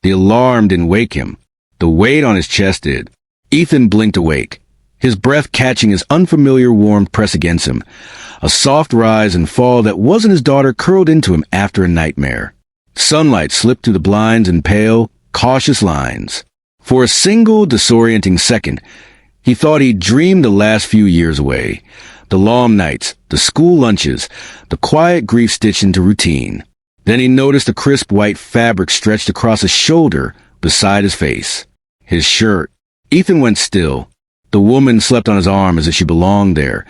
The alarm didn't wake him. The weight on his chest did. Ethan blinked awake, his breath catching his unfamiliar warm press against him. A soft rise and fall that wasn't his daughter curled into him after a nightmare. Sunlight slipped through the blinds in pale, cautious lines. For a single disorienting second, he thought he'd dreamed the last few years away. The long nights, the school lunches, the quiet grief stitched into routine. Then he noticed the crisp white fabric stretched across his shoulder beside his face. His shirt. Ethan went still. The woman slept on his arm as if she belonged there,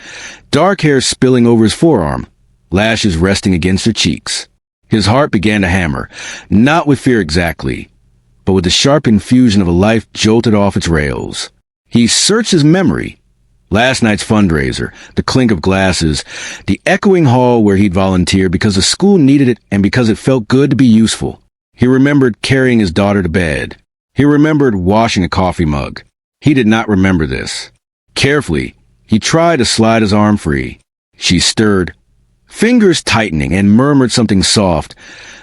dark hair spilling over his forearm, lashes resting against her cheeks. His heart began to hammer, not with fear exactly, but with the sharp infusion of a life jolted off its rails. He searched his memory. Last night's fundraiser, the clink of glasses, the echoing hall where he'd volunteered because the school needed it and because it felt good to be useful. He remembered carrying his daughter to bed. He remembered washing a coffee mug. He did not remember this. Carefully, he tried to slide his arm free. She stirred, fingers tightening, and murmured something soft,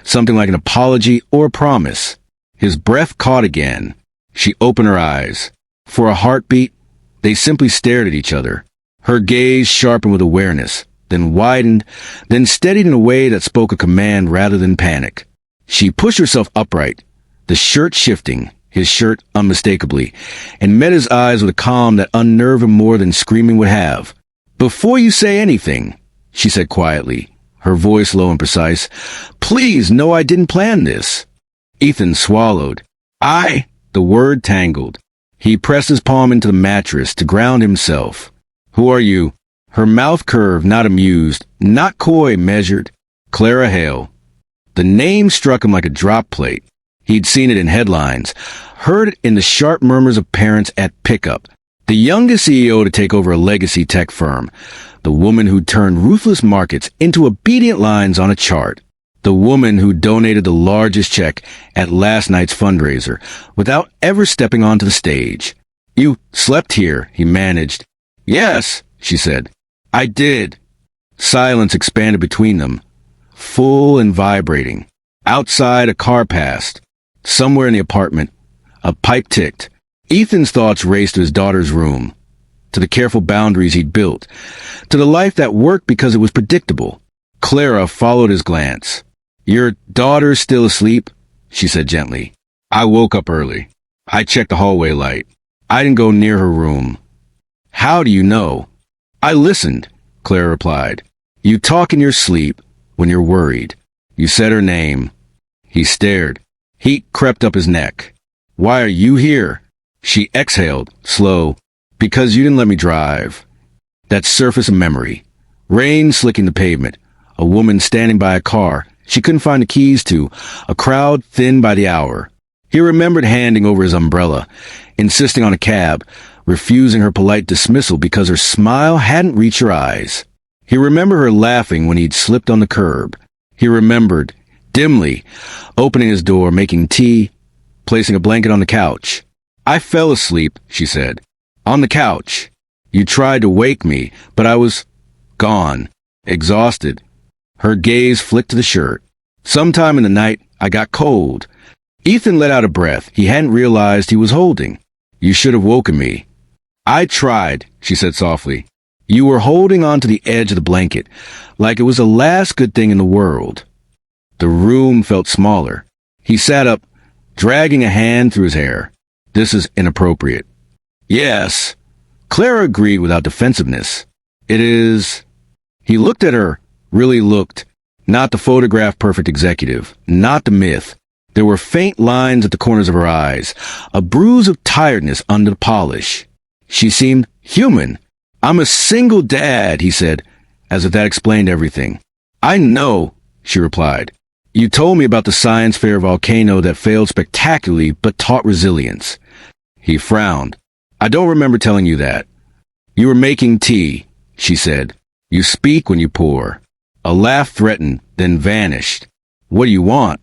something like an apology or a promise. His breath caught again. She opened her eyes. For a heartbeat, they simply stared at each other. Her gaze sharpened with awareness, then widened, then steadied in a way that spoke a command rather than panic. She pushed herself upright, the shirt shifting, his shirt unmistakably, and met his eyes with a calm that unnerved him more than screaming would have. "Before you say anything," she said quietly, her voice low and precise, "please know I didn't plan this." Ethan swallowed. The word tangled. He pressed his palm into the mattress to ground himself. "Who are you?" Her mouth curved, not amused, not coy, measured. "Clara Hale." The name struck him like a drop plate. He'd seen it in headlines, heard it in the sharp murmurs of parents at pickup. The youngest CEO to take over a legacy tech firm. The woman who turned ruthless markets into obedient lines on a chart. The woman who donated the largest check at last night's fundraiser without ever stepping onto the stage. "You slept here," he managed. "Yes," she said. "I did." Silence expanded between them, full and vibrating. Outside, a car passed. Somewhere in the apartment, a pipe ticked. Ethan's thoughts raced to his daughter's room, to the careful boundaries he'd built, to the life that worked because it was predictable. Clara followed his glance. "Your daughter's still asleep?" she said gently. "I woke up early. I checked the hallway light. I didn't go near her room." "How do you know?" "I listened," Clara replied. "You talk in your sleep when you're worried." You said her name. He stared. Heat crept up his neck. "Why are you here?" She exhaled, slow. "Because you didn't let me drive." That surface of memory. Rain slicking the pavement. A woman standing by a car she couldn't find the keys to. A crowd thinned by the hour. He remembered handing over his umbrella, insisting on a cab, refusing her polite dismissal because her smile hadn't reached her eyes. He remembered her laughing when he'd slipped on the curb. He remembered, dimly, opening his door, making tea, placing a blanket on the couch. "I fell asleep," she said. "On the couch. You tried to wake me, but I was gone, exhausted." Her gaze flicked to the shirt. "Sometime in the night, I got cold." Ethan let out a breath he hadn't realized he was holding. "You should have woken me." "I tried," she said softly. "You were holding on to the edge of the blanket, like it was the last good thing in the world." The room felt smaller. He sat up, dragging a hand through his hair. "This is inappropriate." "Yes." Clara agreed without defensiveness. "It is." He looked at her, really looked. Not the photograph-perfect executive, not the myth. There were faint lines at the corners of her eyes, a bruise of tiredness under the polish. She seemed human. "I'm a single dad," he said, as if that explained everything. "I know," she replied. "You told me about the science fair volcano that failed spectacularly but taught resilience." He frowned. "I don't remember telling you that." "You were making tea," she said. "You speak when you pour." A laugh threatened, then vanished. "What do you want?"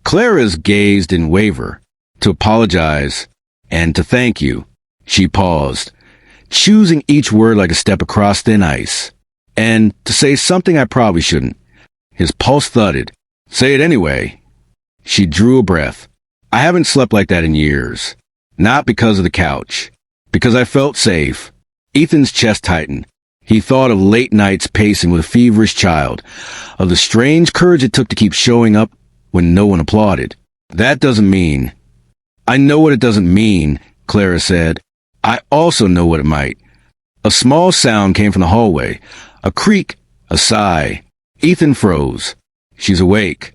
Clara's gaze didn't waver. "To apologize and to thank you." She paused, choosing each word like a step across thin ice. "And to say something I probably shouldn't." His pulse thudded. "Say it anyway." She drew a breath. I haven't slept like that in years. Not because of the couch. Because I felt safe. Ethan's chest tightened. He thought of late nights pacing with a feverish child, of the strange courage it took to keep showing up when no one applauded. That doesn't mean. I know what it doesn't mean, Clara said. I also know what it might. A small sound came from the hallway. A creak, a sigh. Ethan froze. She's awake.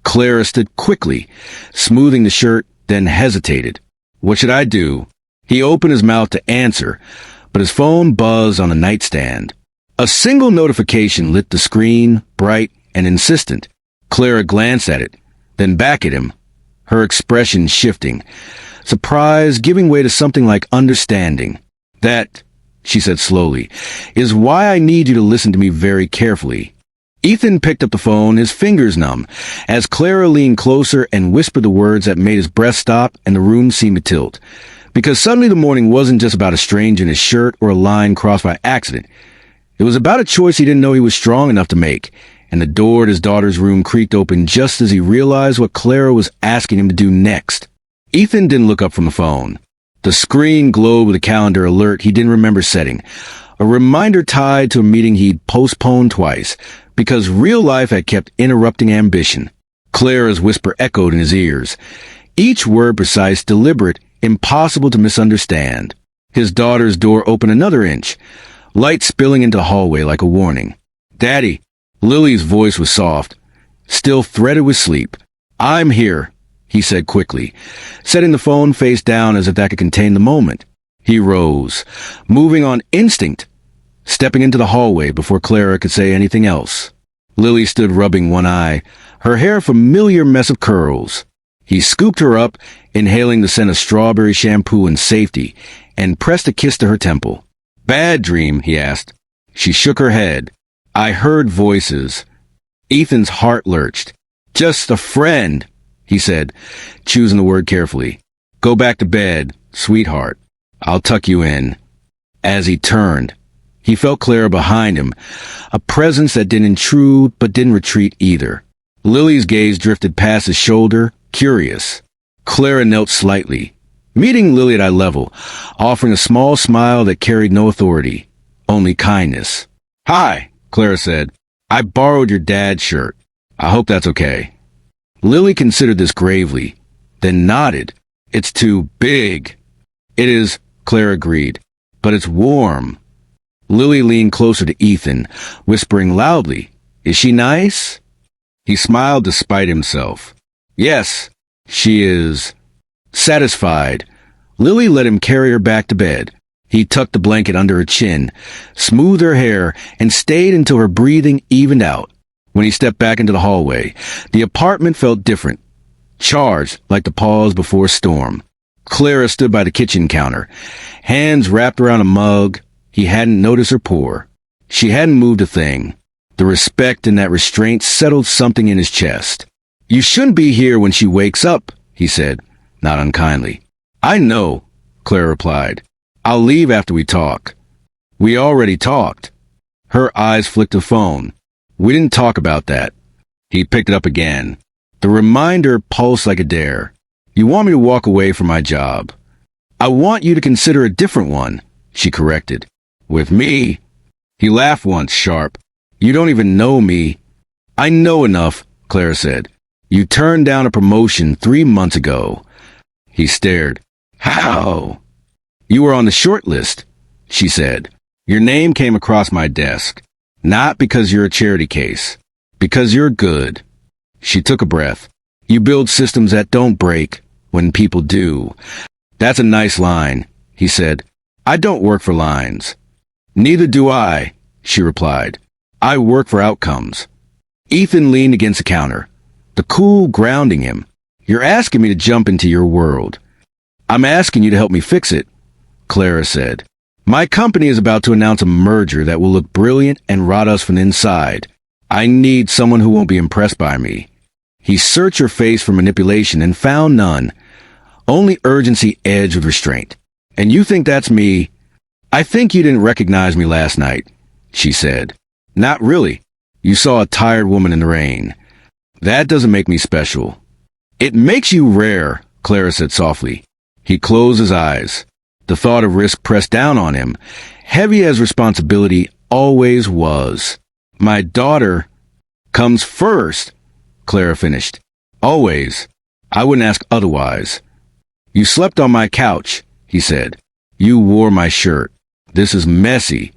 Clara stood quickly, smoothing the shirt, then hesitated. What should I do? He opened his mouth to answer, but his phone buzzed on the nightstand. A single notification lit the screen, bright and insistent. Clara glanced at it, then back at him, her expression shifting, surprise giving way to something like understanding. That, she said slowly, is why I need you to listen to me very carefully. Ethan picked up the phone, his fingers numb, as Clara leaned closer and whispered the words that made his breath stop and the room seem to tilt. Because suddenly the morning wasn't just about a stranger in his shirt or a line crossed by accident. It was about a choice he didn't know he was strong enough to make, and the door to his daughter's room creaked open just as he realized what Clara was asking him to do next. Ethan didn't look up from the phone. The screen glowed with a calendar alert he didn't remember setting, a reminder tied to a meeting he'd postponed twice, because real life had kept interrupting ambition. Clara's whisper echoed in his ears, each word precise, deliberate, impossible to misunderstand. His daughter's door opened another inch, light spilling into the hallway like a warning. "Daddy." Lily's voice was soft, still threaded with sleep. "I'm here," he said quickly, setting the phone face down as if that could contain the moment. He rose, moving on instinct, stepping into the hallway before Clara could say anything else. Lily stood rubbing one eye, her hair a familiar mess of curls. He scooped her up, inhaling the scent of strawberry shampoo in safety, and pressed a kiss to her temple. "Bad dream?" he asked. She shook her head. "I heard voices." Ethan's heart lurched. "Just a friend," he said, choosing the word carefully. "Go back to bed, sweetheart. I'll tuck you in." As he turned, he felt Clara behind him, a presence that didn't intrude but didn't retreat either. Lily's gaze drifted past his shoulder, curious. Clara knelt slightly, meeting Lily at eye level, offering a small smile that carried no authority, only kindness. "Hi," Clara said. "I borrowed your dad's shirt. I hope that's okay." Lily considered this gravely, then nodded. "It's too big." "It is," Clara agreed, "but it's warm." Lily leaned closer to Ethan, whispering loudly, "Is she nice?" He smiled despite himself. "Yes, she is." Satisfied, Lily let him carry her back to bed. He tucked the blanket under her chin, smoothed her hair, and stayed until her breathing evened out. When he stepped back into the hallway, the apartment felt different, charged like the pause before a storm. Clara stood by the kitchen counter, hands wrapped around a mug he hadn't noticed her pour. She hadn't moved a thing. The respect in that restraint settled something in his chest. "You shouldn't be here when she wakes up," he said, not unkindly. "I know," Clara replied. "I'll leave after we talk." "We already talked." Her eyes flicked the phone. "We didn't talk about that." He picked it up again. The reminder pulsed like a dare. "You want me to walk away from my job." "I want you to consider a different one," she corrected. "With me?" He laughed once, sharp. "You don't even know me." "I know enough," Clara said. "You turned down a promotion 3 months ago." He stared. "How?" "You were on the short list," she said. "Your name came across my desk. Not because you're a charity case. Because you're good." She took a breath. "You build systems that don't break when people do." "That's a nice line," he said. "I don't work for lines." "Neither do I," she replied. "I work for outcomes." Ethan leaned against the counter, the cool grounding him. "You're asking me to jump into your world." "I'm asking you to help me fix it," Clara said. "My company is about to announce a merger that will look brilliant and rot us from the inside. I need someone who won't be impressed by me." He searched her face for manipulation and found none. Only urgency edged with restraint. "And you think that's me?" "I think you didn't recognize me last night," she said. "Not really. You saw a tired woman in the rain. That doesn't make me special." "It makes you rare," Clara said softly. He closed his eyes. The thought of risk pressed down on him, heavy as responsibility always was. My daughter comes first, Clara finished. Always. I wouldn't ask otherwise. You slept on my couch, he said. You wore my shirt. This is messy.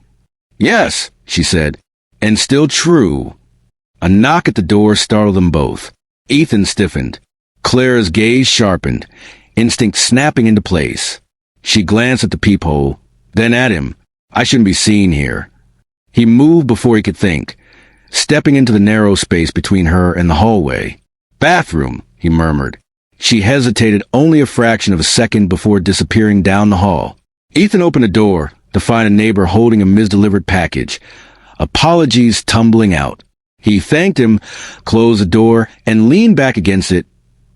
Yes, she said, and still true. A knock at the door startled them both. Ethan stiffened. Clara's gaze sharpened, instinct snapping into place. She glanced at the peephole, then at him. I shouldn't be seen here. He moved before he could think, stepping into the narrow space between her and the hallway. Bathroom, he murmured. She hesitated only a fraction of a second before disappearing down the hall. Ethan opened the door to find a neighbor holding a misdelivered package. Apologies tumbling out. He thanked him, closed the door, and leaned back against it,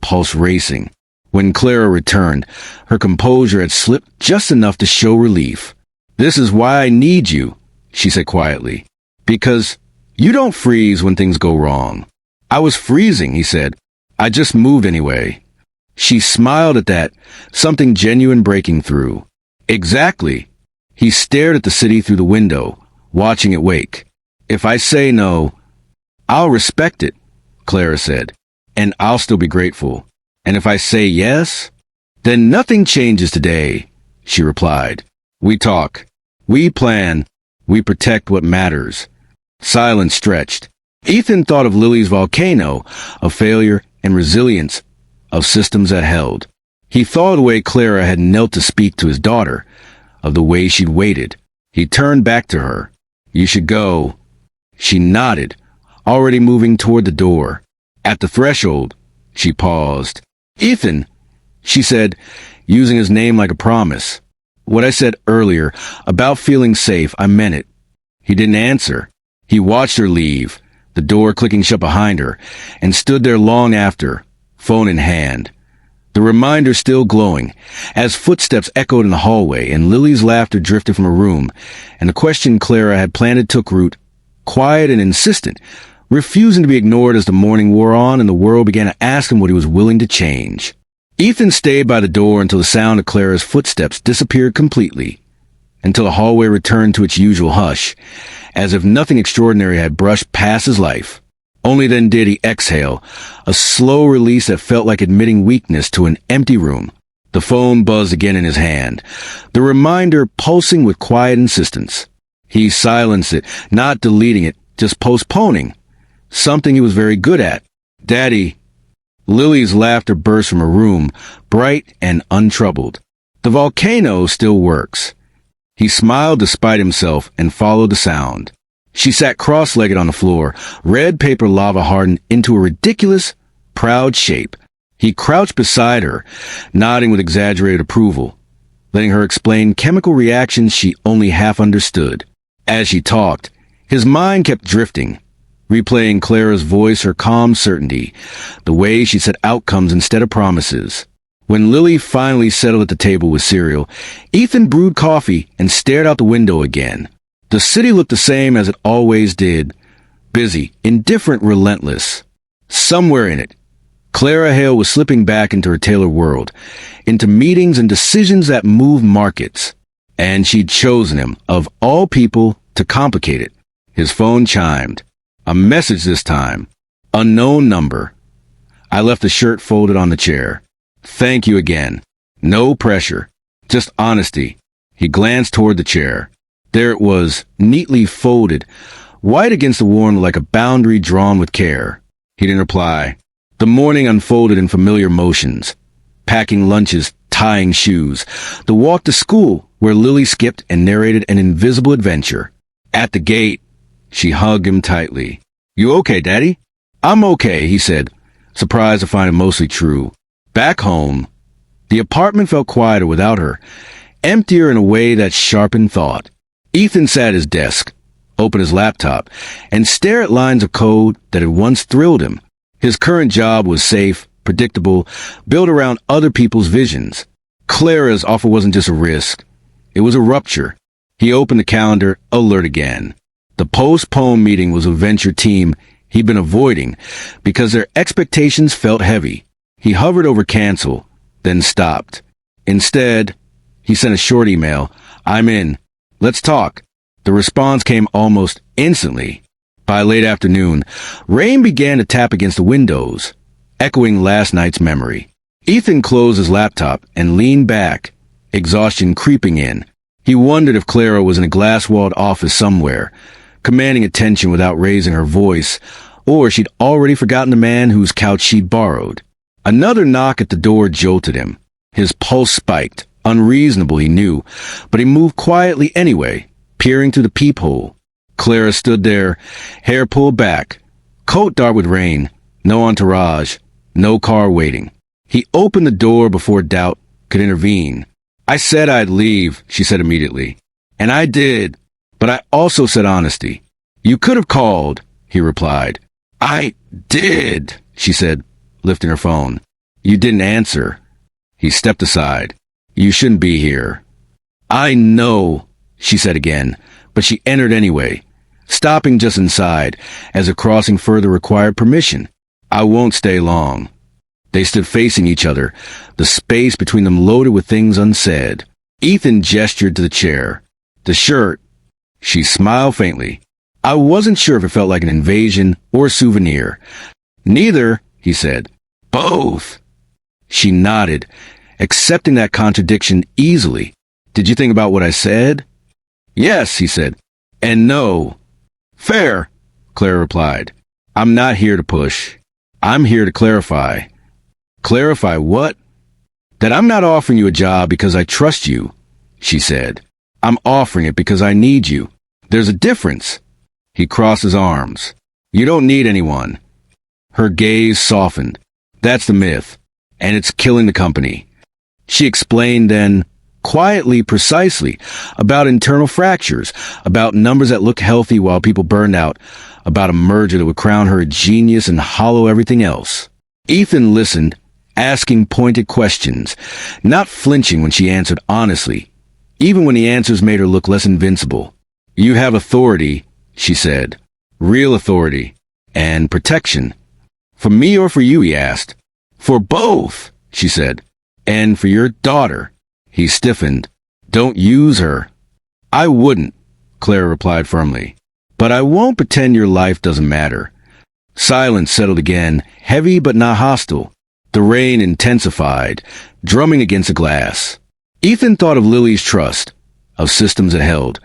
pulse racing. When Clara returned, her composure had slipped just enough to show relief. This is why I need you, she said quietly. Because you don't freeze when things go wrong. I was freezing, he said. I just moved anyway. She smiled at that, something genuine breaking through. Exactly. He stared at the city through the window, watching it wake. If I say no, I'll respect it, Clara said, and I'll still be grateful. And if I say yes, then nothing changes today, she replied. We talk. We plan. We protect what matters. Silence stretched. Ethan thought of Lily's volcano, of failure and resilience, of systems that held. He thought of the way Clara had knelt to speak to his daughter, of the way she'd waited. He turned back to her. You should go. She nodded, already moving toward the door. At the threshold, she paused. Ethan, she said, using his name like a promise. What I said earlier about feeling safe, I meant it. He didn't answer. He watched her leave, the door clicking shut behind her, and stood there long after, phone in hand. The reminder still glowing, as footsteps echoed in the hallway and Lily's laughter drifted from her room, and the question Clara had planted took root, quiet and insistent, refusing to be ignored as the morning wore on and the world began to ask him what he was willing to change. Ethan stayed by the door until the sound of Clara's footsteps disappeared completely, until the hallway returned to its usual hush, as if nothing extraordinary had brushed past his life. Only then did he exhale, a slow release that felt like admitting weakness to an empty room. The phone buzzed again in his hand, the reminder pulsing with quiet insistence. He silenced it, not deleting it, just postponing. Something he was very good at. Daddy. Lily's laughter burst from her room, bright and untroubled. The volcano still works. He smiled despite himself and followed the sound. She sat cross-legged on the floor, red paper lava hardened into a ridiculous, proud shape. He crouched beside her, nodding with exaggerated approval, letting her explain chemical reactions she only half understood. As she talked, his mind kept drifting, replaying Clara's voice, her calm certainty, the way she said outcomes instead of promises. When Lily finally settled at the table with cereal, Ethan brewed coffee and stared out the window again. The city looked the same as it always did, busy, indifferent, relentless. Somewhere in it, Clara Hale was slipping back into her Taylor world, into meetings and decisions that moved markets. And she'd chosen him, of all people, to complicate it. His phone chimed. A message this time. Unknown number. I left the shirt folded on the chair. Thank you again. No pressure. Just honesty. He glanced toward the chair. There it was, neatly folded, white against the warmth like a boundary drawn with care. He didn't reply. The morning unfolded in familiar motions. Packing lunches, tying shoes. The walk to school, where Lily skipped and narrated an invisible adventure. At the gate, she hugged him tightly. You okay, Daddy? I'm okay, he said, surprised to find it mostly true. Back home, the apartment felt quieter without her, emptier in a way that sharpened thought. Ethan sat at his desk, opened his laptop, and stared at lines of code that had once thrilled him. His current job was safe, predictable, built around other people's visions. Clara's offer wasn't just a risk. It was a rupture. He opened the calendar, alert again. The postponed meeting was a venture team he'd been avoiding because their expectations felt heavy. He hovered over cancel, then stopped. Instead, he sent a short email. "I'm in. Let's talk." The response came almost instantly. By late afternoon, rain began to tap against the windows, echoing last night's memory. Ethan closed his laptop and leaned back, exhaustion creeping in. He wondered if Clara was in a glass-walled office somewhere, commanding attention without raising her voice, or she'd already forgotten the man whose couch she'd borrowed. Another knock at the door jolted him. His pulse spiked, unreasonable, he knew, but he moved quietly anyway, peering through the peephole. Clara stood there, hair pulled back, coat dark with rain, no entourage, no car waiting. He opened the door before doubt could intervene. "I said I'd leave," she said immediately. "And I did, but I also said honesty." "You could have called," he replied. "I did," she said, lifting her phone. "You didn't answer." He stepped aside. "You shouldn't be here." "I know," she said again, but she entered anyway, stopping just inside, as if crossing further required permission. "I won't stay long." They stood facing each other, the space between them loaded with things unsaid. Ethan gestured to the chair. "The shirt." She smiled faintly. "I wasn't sure if it felt like an invasion or a souvenir." "Neither," he said. "Both." She nodded, accepting that contradiction easily. "Did you think about what I said?" "Yes," he said. "And no." "Fair," Clara replied. "I'm not here to push. I'm here to clarify." "Clarify what?" "That I'm not offering you a job because I trust you," she said. "I'm offering it because I need you. There's a difference." He crossed his arms. "You don't need anyone." Her gaze softened. "That's the myth, and it's killing the company." She explained then, quietly, precisely, about internal fractures, about numbers that looked healthy while people burned out, about a merger that would crown her a genius and hollow everything else. Ethan listened, asking pointed questions, not flinching when she answered honestly, even when the answers made her look less invincible. "You have authority," she said. "Real authority. And protection." "For me or for you?" he asked. "For both," she said. "And for your daughter." He stiffened. "Don't use her." "I wouldn't," Clara replied firmly. "But I won't pretend your life doesn't matter." Silence settled again, heavy but not hostile. The rain intensified, drumming against the glass. Ethan thought of Lily's trust, of systems it held,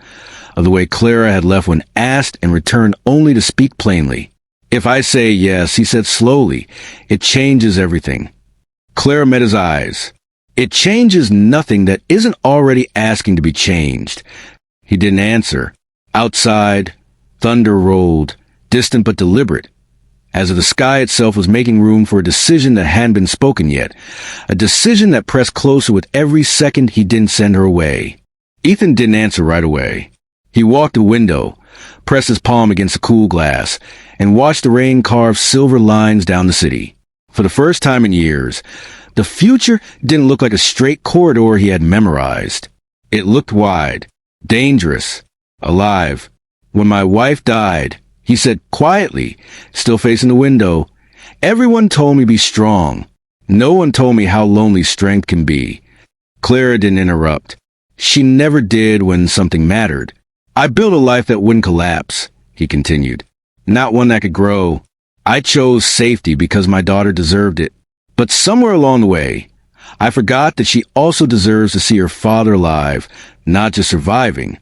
of the way Clara had left when asked and returned only to speak plainly. "If I say yes," he said slowly, "it changes everything." Clara met his eyes. "It changes nothing that isn't already asking to be changed." He didn't answer. Outside, thunder rolled, distant but deliberate, as if the sky itself was making room for a decision that hadn't been spoken yet, a decision that pressed closer with every second he didn't send her away. Ethan didn't answer right away. He walked to the window, pressed his palm against the cool glass, and watched the rain carve silver lines down the city. For the first time in years, the future didn't look like a straight corridor he had memorized. It looked wide, dangerous, alive. "When my wife died," he said quietly, still facing the window, "everyone told me be strong. No one told me how lonely strength can be." Clara didn't interrupt. She never did when something mattered. "I built a life that wouldn't collapse," he continued. "Not one that could grow. I chose safety because my daughter deserved it. But somewhere along the way, I forgot that she also deserves to see her father alive, not just surviving."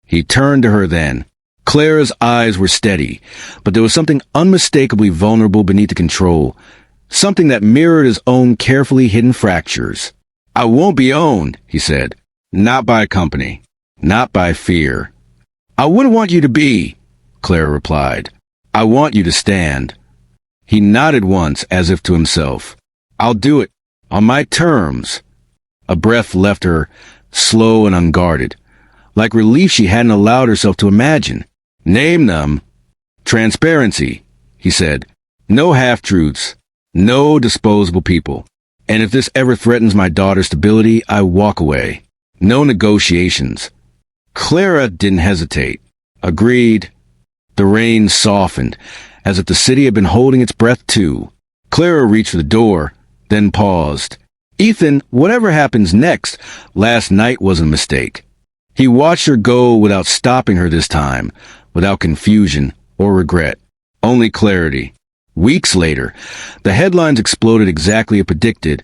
He turned to her then. Clara's eyes were steady, but there was something unmistakably vulnerable beneath the control, something that mirrored his own carefully hidden fractures. "I won't be owned," he said. "Not by a company. Not by fear." "I wouldn't want you to be," Clara replied. "I want you to stand." He nodded once, as if to himself. "I'll do it. On my terms." A breath left her, slow and unguarded, like relief she hadn't allowed herself to imagine. "Name them." "Transparency," he said. "No half-truths. No disposable people. And if this ever threatens my daughter's stability, I walk away. No negotiations." Clara didn't hesitate. Agreed. The rain softened, as if the city had been holding its breath too. Clara reached for the door, then paused. Ethan, whatever happens next, last night wasn't a mistake. He watched her go without stopping her this time, without confusion or regret, only clarity. Weeks later, the headlines exploded exactly as predicted.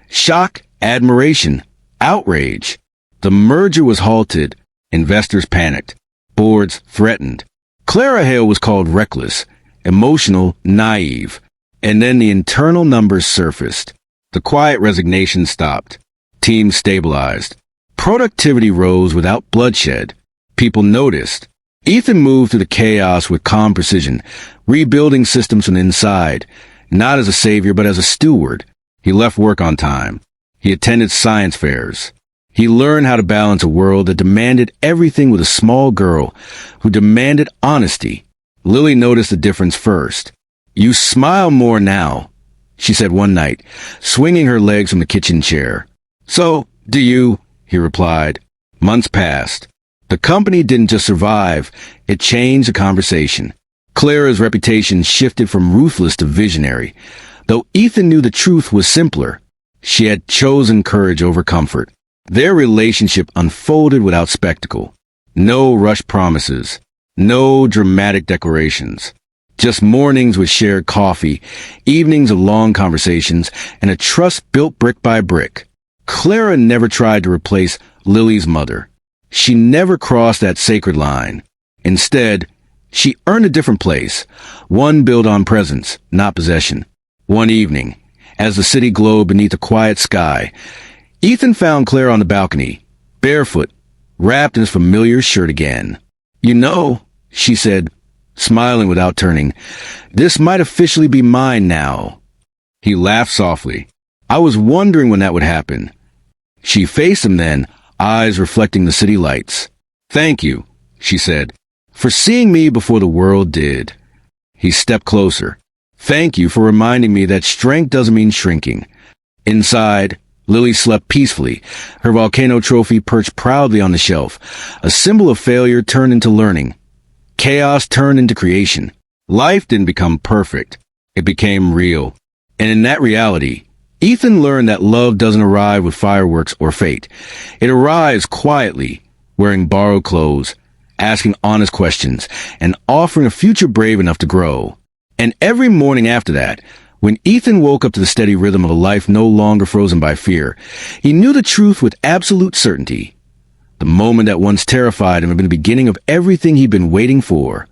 Shock, admiration, outrage. The merger was halted. Investors panicked. Boards threatened. Clara Hale was called reckless, emotional, naive. And then the internal numbers surfaced. The quiet resignation stopped. Teams stabilized. Productivity rose without bloodshed. People noticed. Ethan moved through the chaos with calm precision, rebuilding systems from the inside, not as a savior but as a steward. He left work on time. He attended science fairs. He learned how to balance a world that demanded everything with a small girl who demanded honesty. Lily noticed the difference first. "You smile more now," she said one night, swinging her legs from the kitchen chair. "So, do you?" he replied. Months passed. The company didn't just survive, it changed the conversation. Clara's reputation shifted from ruthless to visionary. Though Ethan knew the truth was simpler, she had chosen courage over comfort. Their relationship unfolded without spectacle. No rushed promises. No dramatic declarations. Just mornings with shared coffee, evenings of long conversations, and a trust built brick by brick. Clara never tried to replace Lily's mother. She never crossed that sacred line. Instead, she earned a different place, one built on presence, not possession. One evening, as the city glowed beneath a quiet sky, Ethan found Clara on the balcony, barefoot, wrapped in his familiar shirt again. "You know," she said, smiling without turning, "this might officially be mine now." He laughed softly. "I was wondering when that would happen." She faced him then, eyes reflecting the city lights. "Thank you," she said, "for seeing me before the world did." He stepped closer. "Thank you for reminding me that strength doesn't mean shrinking." Inside, Lily slept peacefully, her volcano trophy perched proudly on the shelf. A symbol of failure turned into learning. Chaos turned into creation. Life didn't become perfect. It became real. And in that reality, Ethan learned that love doesn't arrive with fireworks or fate. It arrives quietly, wearing borrowed clothes, asking honest questions, and offering a future brave enough to grow. And every morning after that, when Ethan woke up to the steady rhythm of a life no longer frozen by fear, he knew the truth with absolute certainty. The moment that once terrified him had been the beginning of everything he'd been waiting for.